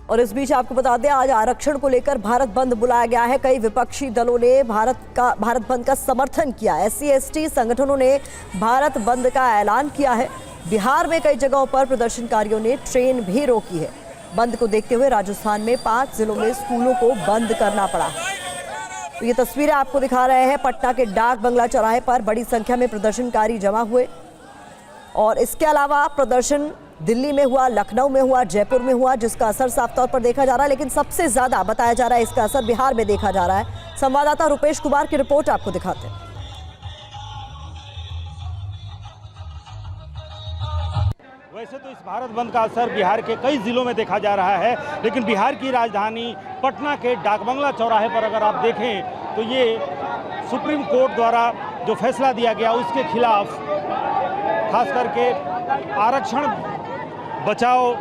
और इस बीच आपको बता दें, आज आरक्षण को लेकर भारत बंद बुलाया गया है। कई विपक्षी दलों ने भारत बंद का समर्थन किया। SC/ST संगठनों ने भारत बंद का ऐलान किया है। बिहार में कई जगहों पर प्रदर्शनकारियों ने ट्रेन भी रोकी है। बंद को देखते हुए राजस्थान में 5 जिलों में स्कूलों को बंद करना पड़ा। तो ये तस्वीरें आपको दिखा रहे हैं। पटना के डाक बंगला चौराहे पर बड़ी संख्या में प्रदर्शनकारी जमा हुए और इसके अलावा प्रदर्शन दिल्ली में हुआ, लखनऊ में हुआ, जयपुर में हुआ, जिसका असर साफ तौर पर देखा जा रहा है। लेकिन सबसे ज्यादा बताया जा रहा है इसका असर बिहार में देखा जा रहा है। संवाददाता रुपेश कुमार की रिपोर्ट आपको दिखाते हैं। वैसे तो इस भारत बंद का असर बिहार के कई जिलों में देखा जा रहा है, लेकिन बिहार की राजधानी पटना के डाकबंगला चौराहे पर अगर आप देखें तो ये सुप्रीम कोर्ट द्वारा जो फैसला दिया गया उसके खिलाफ खास करके आरक्षण बचाओ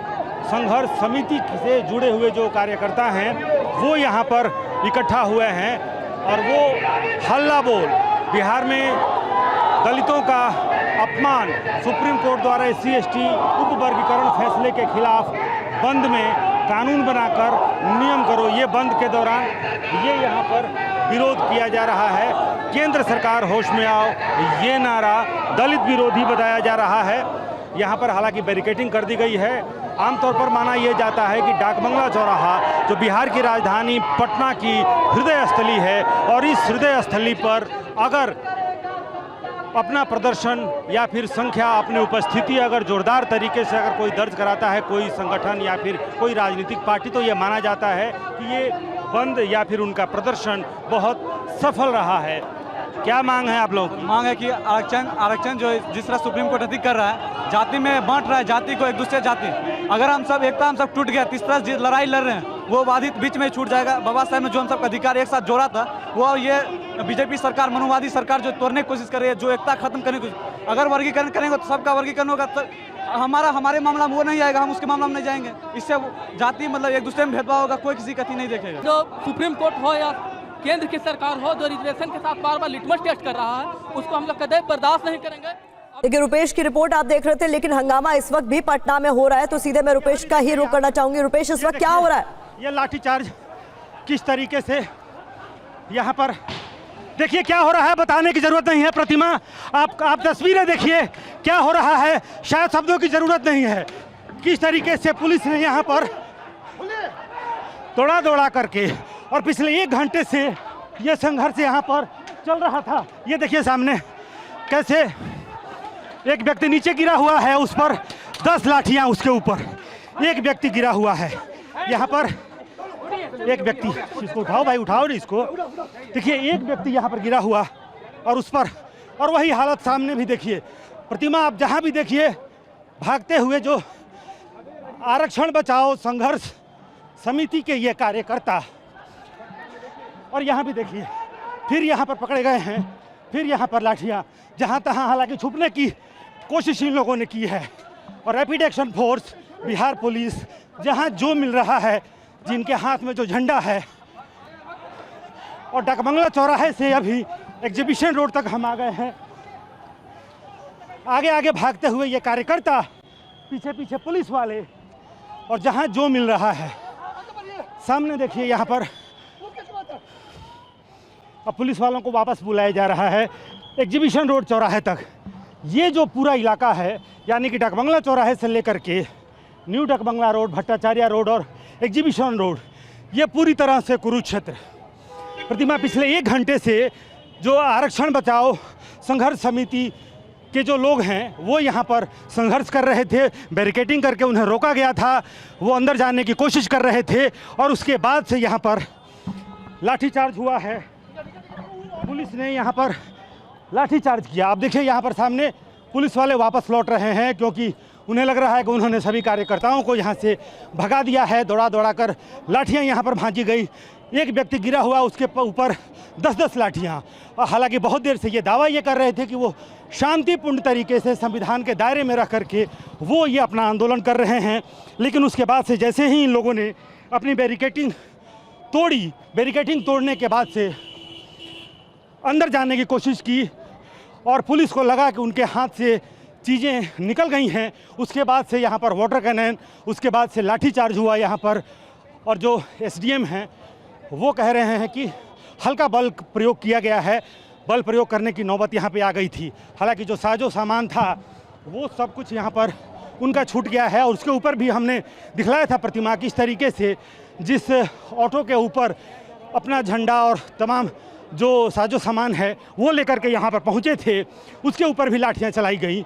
संघर्ष समिति से जुड़े हुए जो कार्यकर्ता हैं वो यहाँ पर इकट्ठा हुए हैं और वो हल्ला बोल बिहार में दलितों का अपमान, सुप्रीम कोर्ट द्वारा SC/ST उप वर्गीकरण फैसले के खिलाफ बंद में कानून बनाकर नियम करो, ये बंद के दौरान ये यहाँ पर विरोध किया जा रहा है। केंद्र सरकार होश में आओ, ये नारा दलित विरोधी बताया जा रहा है। यहाँ पर हालांकि बैरिकेडिंग कर दी गई है। आमतौर पर माना यह जाता है कि डाकबंगला चौराहा जो बिहार की राजधानी पटना की हृदय स्थली है और इस हृदय स्थली पर अगर अपना प्रदर्शन या फिर संख्या, अपनी उपस्थिति अगर जोरदार तरीके से अगर कोई दर्ज कराता है कोई संगठन या फिर कोई राजनीतिक पार्टी, तो ये माना जाता है कि ये बंद या फिर उनका प्रदर्शन बहुत सफल रहा है। क्या मांग है आप लोगों की? मांग है कि आरक्षण जो जिस तरह सुप्रीम कोर्ट अधिक कर रहा है, जाति में बांट रहा है, जाति को एक दूसरे जाति, अगर हम सब एकता हम सब टूट गया, तीस तरह लड़ाई लड़ रहे हैं वो बाधित बीच में छूट जाएगा। बाबा साहब ने जो हम सबका अधिकार एक साथ जोड़ा था वो ये बीजेपी सरकार, मनुवादी सरकार जो तोड़ने की कोशिश कर रही है, जो एकता खत्म करने की, अगर वर्गीकरण करेंगे तो सबका वर्गीकरण होगा तो हमारे मामला में वो नहीं आएगा, हम उसके मामला में नहीं जाएंगे। इससे जाति मतलब एक दूसरे में भेदभाव होगा, कोई किसी का नहीं देखेगा। जो सुप्रीम कोर्ट हो या केंद्र की सरकार हो, जो रिजर्वेशन के साथ बार बार लिटमस टेस्ट कर रहा है, उसको हम लोग कदम बर्दाश्त नहीं करेंगे। देखिए, रुपेश की रिपोर्ट आप देख रहे थे, लेकिन हंगामा इस वक्त भी पटना में हो रहा है, तो सीधे मैं रुपेश का ही रुख करना चाहूंगी। रुपेश, इस वक्त क्या हो रहा है? ये लाठीचार्ज किस तरीके से यहाँ पर देखिए क्या हो रहा है, बताने की जरूरत नहीं है। प्रतिमा, आप तस्वीरें देखिए क्या हो रहा है, शायद शब्दों की जरूरत नहीं है। किस तरीके से पुलिस ने यहाँ पर दौड़ा करके, और पिछले 1 घंटे से ये संघर्ष यहाँ पर चल रहा था। ये देखिए सामने कैसे एक व्यक्ति नीचे गिरा हुआ है, उस पर 10 लाठियाँ उसके ऊपर, एक व्यक्ति गिरा हुआ है यहाँ पर। एक व्यक्ति, इसको उठाओ भाई, उठाओ नहीं इसको। देखिए एक व्यक्ति यहाँ पर गिरा हुआ और उस पर, और वही हालत सामने भी देखिए। प्रतिमा, आप जहाँ भी देखिए भागते हुए जो आरक्षण बचाओ संघर्ष समिति के ये कार्यकर्ता, और यहाँ भी देखिए फिर यहाँ पर पकड़े गए हैं, फिर यहाँ पर लाठियाँ जहाँ तहाँ, हालांकि छुपने की कोशिश इन लोगों ने की है। और rapid action force, Bihar police, जहाँ जो मिल रहा है, जिनके हाथ में जो झंडा है, और डाकबंगला चौराहे से अभी एग्जीबिशन रोड तक हम आ गए हैं। आगे आगे भागते हुए ये कार्यकर्ता, पीछे पीछे पुलिस वाले, और जहाँ जो मिल रहा है। सामने देखिए यहाँ पर अब पुलिस वालों को वापस बुलाया जा रहा है एग्जीबिशन रोड चौराहे तक। ये जो पूरा इलाका है, यानी कि डाकबंगला चौराहे से लेकर के न्यू डाकबंगला रोड, भट्टाचार्य रोड और एग्जीबिशन रोड, ये पूरी तरह से कुरुक्षेत्र। प्रतिमा, पिछले 1 घंटे से जो आरक्षण बचाओ संघर्ष समिति के जो लोग हैं वो यहाँ पर संघर्ष कर रहे थे, बैरिकेडिंग करके उन्हें रोका गया था, वो अंदर जाने की कोशिश कर रहे थे, और उसके बाद से यहाँ पर लाठीचार्ज हुआ है। पुलिस ने यहाँ पर लाठीचार्ज किया। आप देखिए यहाँ पर सामने पुलिस वाले वापस लौट रहे हैं, क्योंकि उन्हें लग रहा है कि उन्होंने सभी कार्यकर्ताओं को यहाँ से भगा दिया है। दौड़ा कर लाठियाँ यहाँ पर भांजी गई। एक व्यक्ति गिरा हुआ, उसके ऊपर 10-10 लाठियाँ। और हालांकि बहुत देर से ये दावा ये कर रहे थे कि वो शांतिपूर्ण तरीके से संविधान के दायरे में रह करके वो ये अपना आंदोलन कर रहे हैं, लेकिन उसके बाद से जैसे ही इन लोगों ने अपनी बैरिकेडिंग तोड़ी, बैरिकेडिंग तोड़ने के बाद से अंदर जाने की कोशिश की, और पुलिस को लगा कि उनके हाथ से चीज़ें निकल गई हैं। उसके बाद से यहाँ पर वाटर कैनन, उसके बाद से लाठीचार्ज हुआ यहाँ पर, और जो एसडीएम हैं वो कह रहे हैं कि हल्का बल प्रयोग किया गया है, बल प्रयोग करने की नौबत यहाँ पे आ गई थी। हालांकि जो साजो सामान था वो सब कुछ यहाँ पर उनका छूट गया है और उसके ऊपर भी हमने दिखलाया था प्रतिमा किस तरीके से जिस ऑटो के ऊपर अपना झंडा और तमाम जो साजो सामान है वो लेकर के यहाँ पर पहुँचे थे, उसके ऊपर भी लाठियाँ चलाई गई।